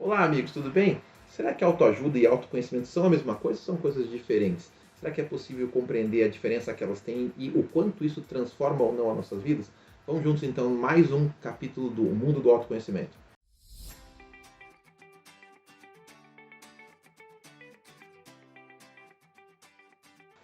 Olá, amigos, tudo bem? Será que autoajuda e autoconhecimento são a mesma coisa ou são coisas diferentes? Será que é possível compreender a diferença que elas têm e o quanto isso transforma ou não as nossas vidas? Vamos juntos então, mais um capítulo do Mundo do Autoconhecimento.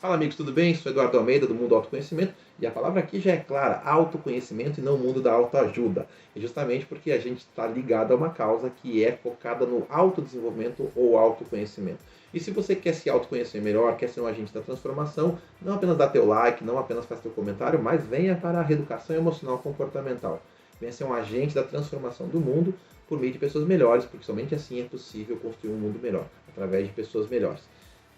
Fala, amigos, tudo bem? Sou Eduardo Almeida, do Mundo do Autoconhecimento, e a palavra aqui já é clara: autoconhecimento e não o mundo da autoajuda. E justamente porque a gente está ligado a uma causa que é focada no autodesenvolvimento ou autoconhecimento. E se você quer se autoconhecer melhor, quer ser um agente da transformação, não apenas dá teu like, não apenas faz teu comentário, mas venha para a reeducação emocional comportamental. Venha ser um agente da transformação do mundo por meio de pessoas melhores, porque somente assim é possível construir um mundo melhor, através de pessoas melhores.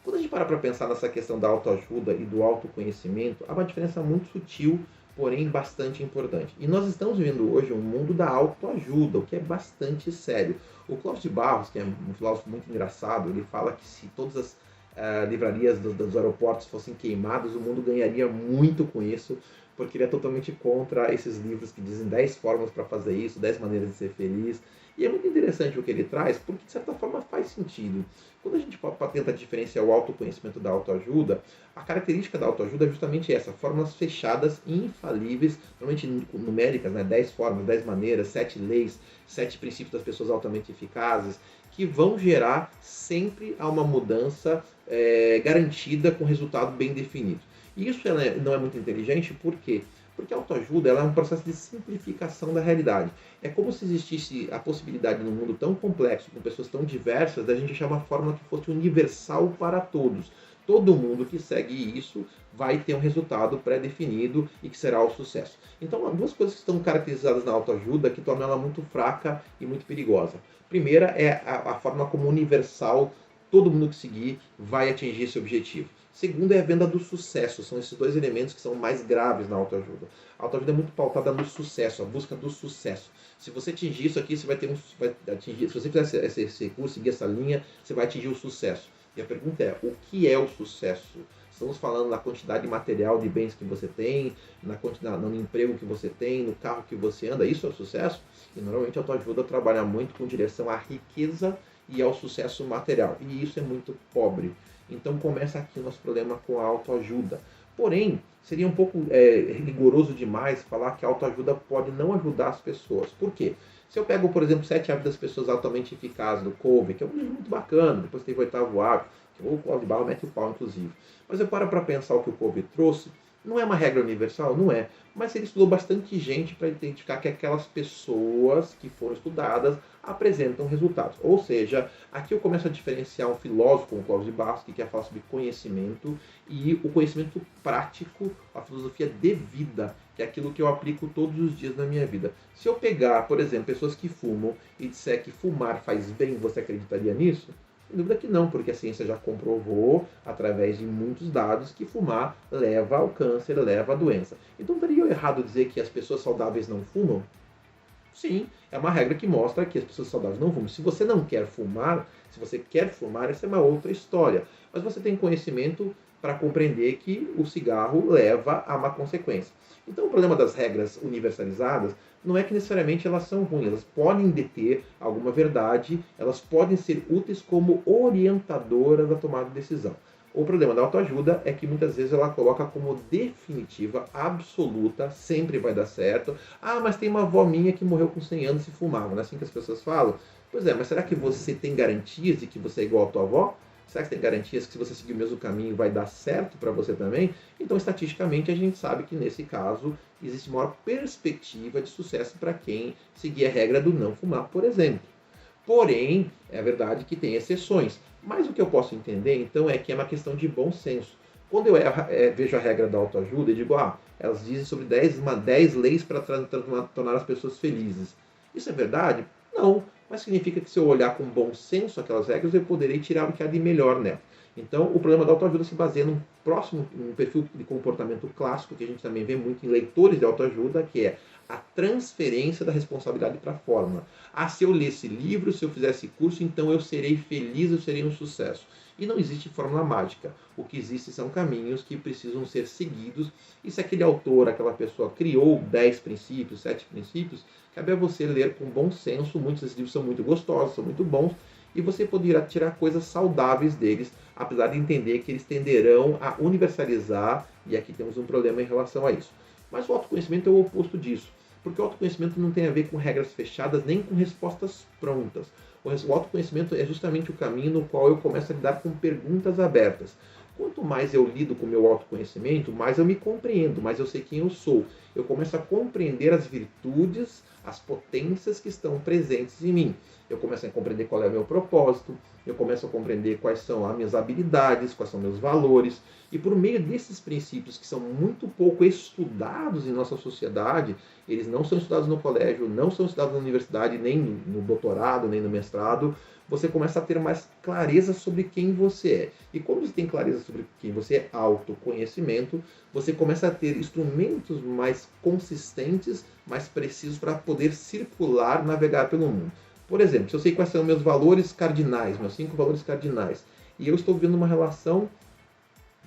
Quando a gente para pensar nessa questão da autoajuda e do autoconhecimento, há uma diferença muito sutil, porém bastante importante. E nós estamos vivendo hoje um mundo da autoajuda, o que é bastante sério. O Clóvis de Barros, que é um filósofo muito engraçado, ele fala que se todas as livrarias dos aeroportos fossem queimadas, o mundo ganharia muito com isso, porque ele é totalmente contra esses livros que dizem 10 formas para fazer isso, 10 maneiras de ser feliz. E é muito interessante o que ele traz, porque de certa forma faz sentido. Quando a gente tenta diferenciar o autoconhecimento da autoajuda, a característica da autoajuda é justamente essa: fórmulas fechadas e infalíveis, normalmente numéricas, né? 10 formas, 10 maneiras, 7 leis, 7 princípios das pessoas altamente eficazes, que vão gerar sempre uma mudança garantida com resultado bem definido. E isso não é muito inteligente, por quê? Porque a autoajuda ela é um processo de simplificação da realidade. É como se existisse a possibilidade num mundo tão complexo, com pessoas tão diversas, da gente achar uma fórmula que fosse universal para todos. Todo mundo que segue isso vai ter um resultado pré-definido e que será o sucesso. Então, há duas coisas que estão caracterizadas na autoajuda que tornam ela muito fraca e muito perigosa. Primeira é a forma como universal todo mundo que seguir vai atingir esse objetivo. Segundo é a venda do sucesso. São esses dois elementos que são mais graves na autoajuda. A autoajuda é muito pautada no sucesso, a busca do sucesso. Se você atingir isso aqui, você vai ter vai atingir. Se você fizer esse curso, seguir essa linha, você vai atingir o sucesso. E a pergunta é: o que é o sucesso? Estamos falando na quantidade material de bens que você tem, no emprego que você tem, no carro que você anda. Isso é o sucesso? E normalmente a autoajuda trabalha muito com direção à riqueza e ao sucesso material. E isso é muito pobre. Então começa aqui o nosso problema com a autoajuda. Porém, seria um pouco rigoroso demais falar que a autoajuda pode não ajudar as pessoas. Por quê? Se eu pego, por exemplo, 7 hábitos das pessoas altamente eficazes do Covey, que é um livro muito bacana, depois teve o 8º hábito, que o Clóvis de Barro mete o pau, inclusive. Mas eu paro para pensar o que o Covey trouxe, não é uma regra universal? Não é. Mas ele estudou bastante gente para identificar que aquelas pessoas que foram estudadas apresentam resultados. Ou seja, aqui eu começo a diferenciar um filósofo como Clóvis de Barros, que quer falar sobre conhecimento, e o conhecimento prático, a filosofia de vida, que é aquilo que eu aplico todos os dias na minha vida. Se eu pegar, por exemplo, pessoas que fumam e disser que fumar faz bem, você acreditaria nisso? Sem dúvida que não, porque a ciência já comprovou, através de muitos dados, que fumar leva ao câncer, leva à doença. Então, estaria eu errado dizer que as pessoas saudáveis não fumam? Sim, é uma regra que mostra que as pessoas saudáveis não fumam. Se você não quer fumar, se você quer fumar, essa é uma outra história. Mas você tem conhecimento para compreender que o cigarro leva a uma consequência. Então, o problema das regras universalizadas não é que necessariamente elas são ruins, elas podem deter alguma verdade, elas podem ser úteis como orientadoras da tomada de decisão. O problema da autoajuda é que muitas vezes ela coloca como definitiva, absoluta, sempre vai dar certo. Ah, mas tem uma avó minha que morreu com 100 anos e fumava, não é assim que as pessoas falam? Pois é, mas será que você tem garantias de que você é igual à tua avó? Será que tem garantias que se você seguir o mesmo caminho vai dar certo para você também? Então, estatisticamente, a gente sabe que nesse caso existe maior perspectiva de sucesso para quem seguir a regra do não fumar, por exemplo. Porém, é verdade que tem exceções. Mas o que eu posso entender, então, é que é uma questão de bom senso. Quando eu vejo a regra da autoajuda, eu digo, elas dizem sobre 10 leis para tornar as pessoas felizes. Isso é verdade? Não. Mas significa que se eu olhar com bom senso aquelas regras, eu poderei tirar o que há de melhor nela. Então, o problema da autoajuda se baseia num perfil de comportamento clássico, que a gente também vê muito em leitores de autoajuda, que é a transferência da responsabilidade para a fórmula. Ah, se eu ler esse livro, se eu fizer esse curso, então eu serei feliz, eu serei um sucesso. E não existe fórmula mágica. O que existe são caminhos que precisam ser seguidos. E se aquele autor, aquela pessoa criou 10 princípios, 7 princípios, cabe a você ler com bom senso. Muitos desses livros são muito gostosos, são muito bons, e você poderá tirar coisas saudáveis deles, apesar de entender que eles tenderão a universalizar, e aqui temos um problema em relação a isso. Mas o autoconhecimento é o oposto disso, porque o autoconhecimento não tem a ver com regras fechadas, nem com respostas prontas. O autoconhecimento é justamente o caminho no qual eu começo a lidar com perguntas abertas. Quanto mais eu lido com o meu autoconhecimento, mais eu me compreendo, mais eu sei quem eu sou. Eu começo a compreender as virtudes, as potências que estão presentes em mim. Eu começo a compreender qual é o meu propósito, eu começo a compreender quais são as minhas habilidades, quais são meus valores. E por meio desses princípios que são muito pouco estudados em nossa sociedade, eles não são estudados no colégio, não são estudados na universidade, nem no doutorado, nem no mestrado, você começa a ter mais clareza sobre quem você é. E quando você tem clareza sobre quem você é, autoconhecimento, você começa a ter instrumentos mais consistentes, mais precisos para poder circular, navegar pelo mundo. Por exemplo, se eu sei quais são meus valores cardinais, meus 5 valores cardinais, e eu estou vivendo uma relação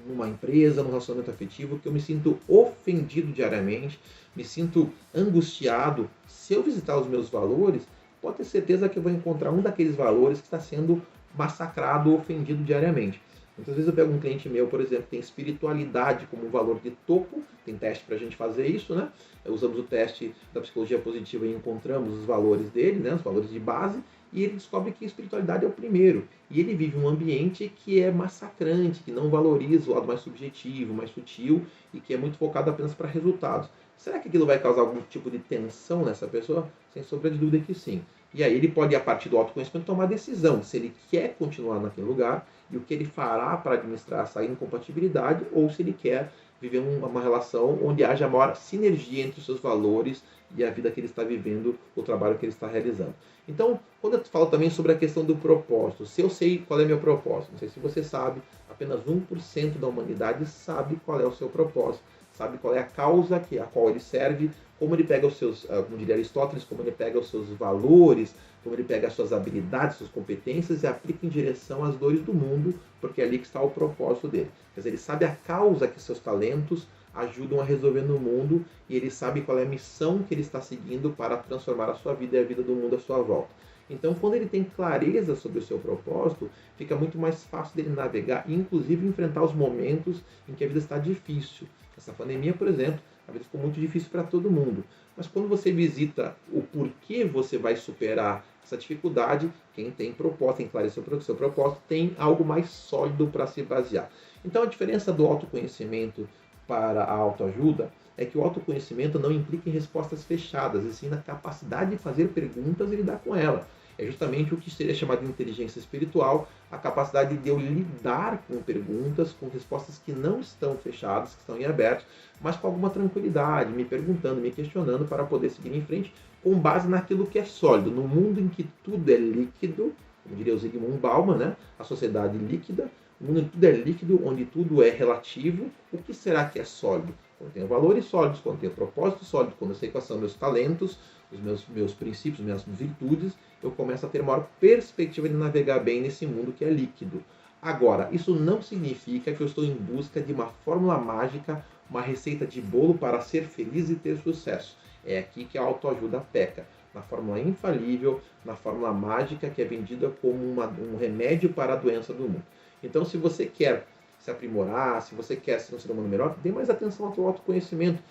numa empresa, num relacionamento afetivo, que eu me sinto ofendido diariamente, me sinto angustiado, se eu visitar os meus valores, pode ter certeza que eu vou encontrar um daqueles valores que está sendo massacrado ou ofendido diariamente. Muitas vezes eu pego um cliente meu, por exemplo, que tem espiritualidade como um valor de topo, tem teste para a gente fazer isso, né? Usamos o teste da psicologia positiva e encontramos os valores dele, né? Os valores de base, e ele descobre que a espiritualidade é o primeiro. E ele vive um ambiente que é massacrante, que não valoriza o lado mais subjetivo, mais sutil, e que é muito focado apenas para resultados. Será que aquilo vai causar algum tipo de tensão nessa pessoa? Sem sombra de dúvida que sim. E aí ele pode, a partir do autoconhecimento, tomar a decisão se ele quer continuar naquele lugar e o que ele fará para administrar essa incompatibilidade, ou se ele quer viver uma relação onde haja maior sinergia entre os seus valores e a vida que ele está vivendo, o trabalho que ele está realizando. Então, quando eu falo também sobre a questão do propósito, se eu sei qual é meu propósito, não sei se você sabe, apenas 1% da humanidade sabe qual é o seu propósito, sabe qual é a causa a qual ele serve, como ele pega os seus, como diria Aristóteles, como ele pega os seus valores, como ele pega as suas habilidades, suas competências e aplica em direção às dores do mundo, porque é ali que está o propósito dele. Quer dizer, ele sabe a causa que seus talentos ajudam a resolver no mundo e ele sabe qual é a missão que ele está seguindo para transformar a sua vida e a vida do mundo à sua volta. Então, quando ele tem clareza sobre o seu propósito, fica muito mais fácil dele navegar e, inclusive, enfrentar os momentos em que a vida está difícil. Essa pandemia, por exemplo, a vida ficou muito difícil para todo mundo. Mas quando você visita o porquê você vai superar essa dificuldade, quem tem propósito, tem clareza sobre o seu propósito, tem algo mais sólido para se basear. Então, a diferença do autoconhecimento para a autoajuda é que o autoconhecimento não implica em respostas fechadas, e sim na capacidade de fazer perguntas e lidar com elas. É justamente o que seria chamado de inteligência espiritual, a capacidade de eu lidar com perguntas, com respostas que não estão fechadas, que estão em aberto, mas com alguma tranquilidade, me perguntando, me questionando para poder seguir em frente com base naquilo que é sólido. No mundo em que tudo é líquido, como diria o Zygmunt Bauman, né? A sociedade líquida, o mundo em que tudo é líquido, onde tudo é relativo, o que será que é sólido? Quando eu tenho valores sólidos, quando eu tenho propósito sólido, quando eu sei quais são meus talentos, os meus princípios, minhas virtudes, eu começo a ter maior perspectiva de navegar bem nesse mundo que é líquido. Agora, isso não significa que eu estou em busca de uma fórmula mágica, uma receita de bolo para ser feliz e ter sucesso. É aqui que a autoajuda peca. Na fórmula infalível, na fórmula mágica que é vendida como um remédio para a doença do mundo. Então, se você quer se aprimorar, se você quer ser um ser humano melhor, dê mais atenção ao seu autoconhecimento.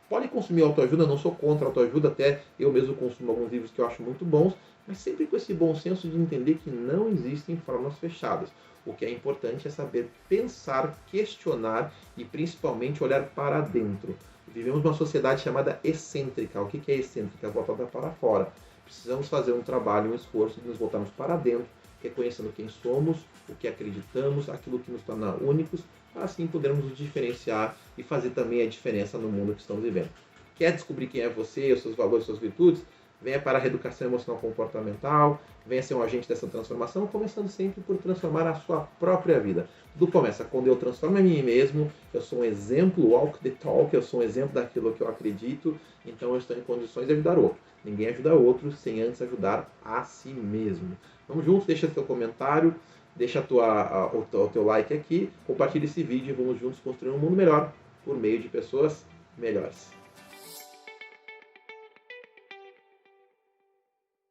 Pode consumir autoajuda, não sou contra a autoajuda, até eu mesmo consumo alguns livros que eu acho muito bons, mas sempre com esse bom senso de entender que não existem fórmulas fechadas. O que é importante é saber pensar, questionar e principalmente olhar para dentro. Vivemos numa sociedade chamada excêntrica. O que é excêntrica? Voltada para fora. Precisamos fazer um trabalho, um esforço de nos voltarmos para dentro, reconhecendo quem somos, o que acreditamos, aquilo que nos torna únicos, para assim podermos nos diferenciar e fazer também a diferença no mundo que estamos vivendo. Quer descobrir quem é você, os seus valores, suas virtudes? venha para a reeducação emocional comportamental, venha ser um agente dessa transformação, começando sempre por transformar a sua própria vida. Tudo começa quando eu transformo a mim mesmo, eu sou um exemplo, walk the talk, eu sou um exemplo daquilo que eu acredito, então eu estou em condições de ajudar o outro. Ninguém ajuda o outro sem antes ajudar a si mesmo. Vamos juntos, deixa seu comentário, deixa o teu like aqui, compartilha esse vídeo e vamos juntos construir um mundo melhor por meio de pessoas melhores.